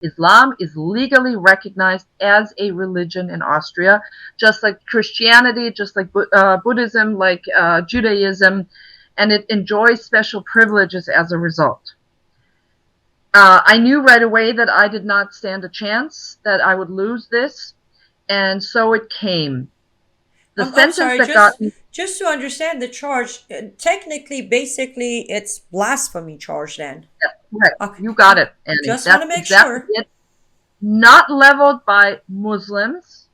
Islam is legally recognized as a religion in Austria, just like Christianity, just like Buddhism, like Judaism, and it enjoys special privileges as a result. I knew right away that I did not stand a chance, that I would lose this, and so it came. The I'm sentence sorry, that got me, just to understand the charge, technically, basically, it's blasphemy charge then. right, Okay, you got okay. it, Annie. Just want to That's make exactly sure. it. Not leveled by Muslims.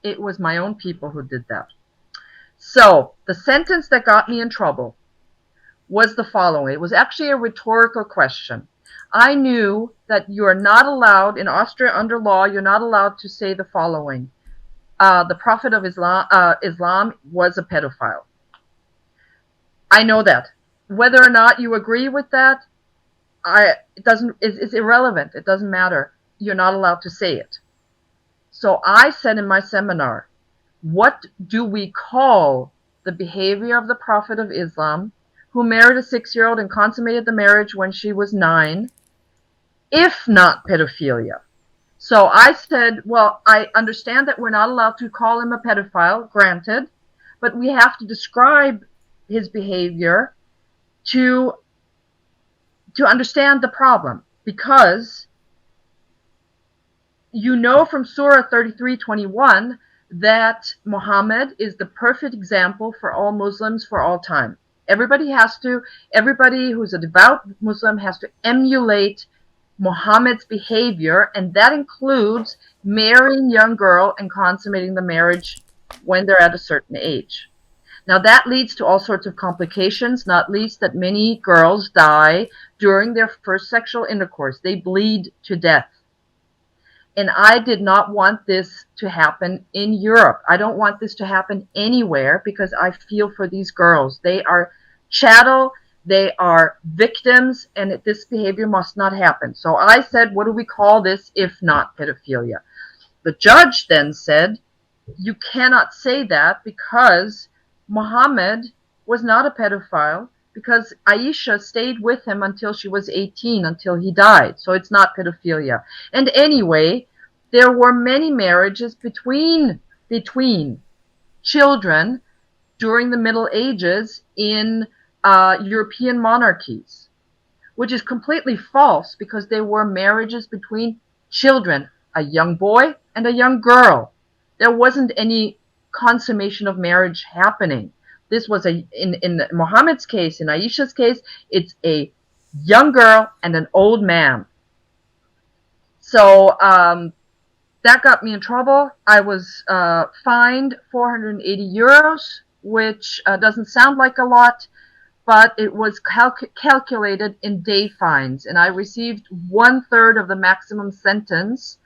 It was my own people who did that. So the sentence that got me in trouble was the following. It was actually a rhetorical question. I knew that you are not allowed, in Austria under law, you're not allowed to say the following. The Prophet of Islam was a pedophile. I know that. Whether or not you agree with that, it doesn't. It's irrelevant. It doesn't matter. You're not allowed to say it. So I said in my seminar, what do we call the behavior of the Prophet of Islam, who married a 6-year-old and consummated the marriage when she was 9, if not pedophilia? So I said, well, I understand that we're not allowed to call him a pedophile, granted, but we have to describe his behavior to understand the problem, because you know from Surah 33:21 that Muhammad is the perfect example for all Muslims for all time. Everybody who's a devout Muslim has to emulate Muhammad's behavior, and that includes marrying young girl and consummating the marriage when they're at a certain age. Now that leads to all sorts of complications, not least that many girls die during their first sexual intercourse. They bleed to death. And I did not want this to happen in Europe. I don't want this to happen anywhere, because I feel for these girls. They are chattel, they are victims, and this behavior must not happen. So I said, what do we call this if not pedophilia? The judge then said, you cannot say that, because Muhammad was not a pedophile, because Aisha stayed with him until she was 18, until he died. So it's not pedophilia. And anyway, there were many marriages between children during the Middle Ages in European monarchies, which is completely false, because they were marriages between children, a young boy and a young girl. There wasn't any consummation of marriage happening. This was in Muhammad's case, in Aisha's case, it's a young girl and an old man. So that got me in trouble. I was fined 480 euros, which doesn't sound like a lot, but it was calculated in day fines, and I received 1/3 of the maximum sentence,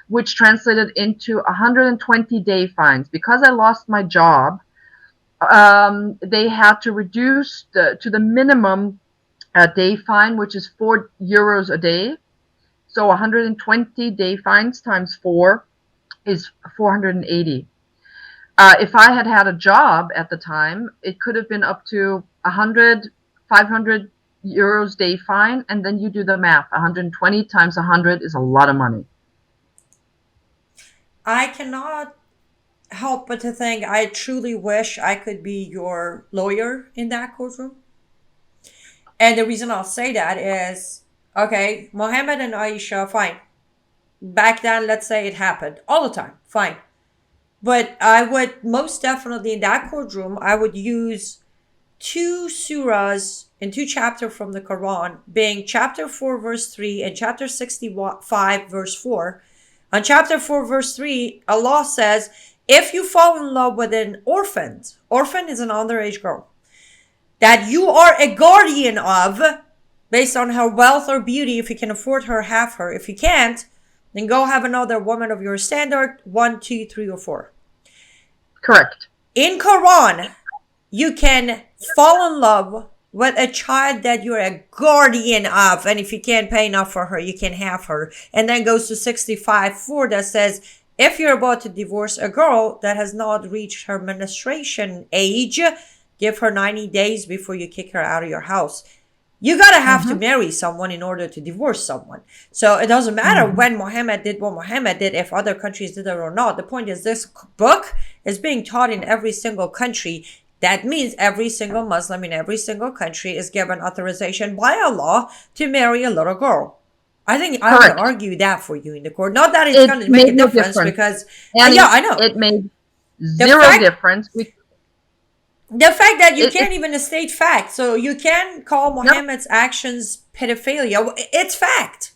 which translated into 120 day fines. Because I lost my job, they had to reduce to the minimum day fine, which is 4 euros a day. So 120 day fines times 4 is 480. If I had had a job at the time, it could have been up to 100, 500 euros day fine, and then you do the math. 120 times 100 is a lot of money. I cannot help but to think I truly wish I could be your lawyer in that courtroom. And the reason I'll say that is, okay, Mohammed and Aisha, fine. Back then, let's say it happened all the time, fine. But I would most definitely in that courtroom, I would use two surahs in two chapters from the Quran, being chapter 4, verse 3 and chapter 65, verse 4. On chapter 4, verse 3, Allah says, if you fall in love with an orphan is an underage girl, that you are a guardian of, based on her wealth or beauty, if you can afford her, have her. If you can't, then go have another woman of your standard, 1, 2, 3, or 4. Correct. In Quran, you can fall in love with a child that you're a guardian of, and if you can't pay enough for her, you can have her. And then goes to 65:4 that says, if you're about to divorce a girl that has not reached her menstruation age, give her 90 days before you kick her out of your house. You gotta have to Mm-hmm. marry someone in order to divorce someone. So it doesn't matter Mm-hmm. when Muhammad did what Muhammad did, if other countries did it or not. The point is, this book is being taught in every single country. That means every single Muslim in every single country is given authorization by Allah to marry a little girl. I think I would Correct. argue that for you in the court. Not that it's It going to make made a no difference difference. because, yeah, Annie, I know. it made The zero fact difference. the fact that you It can't even state fact, so you can call no, Muhammad's actions pedophilia. It's fact.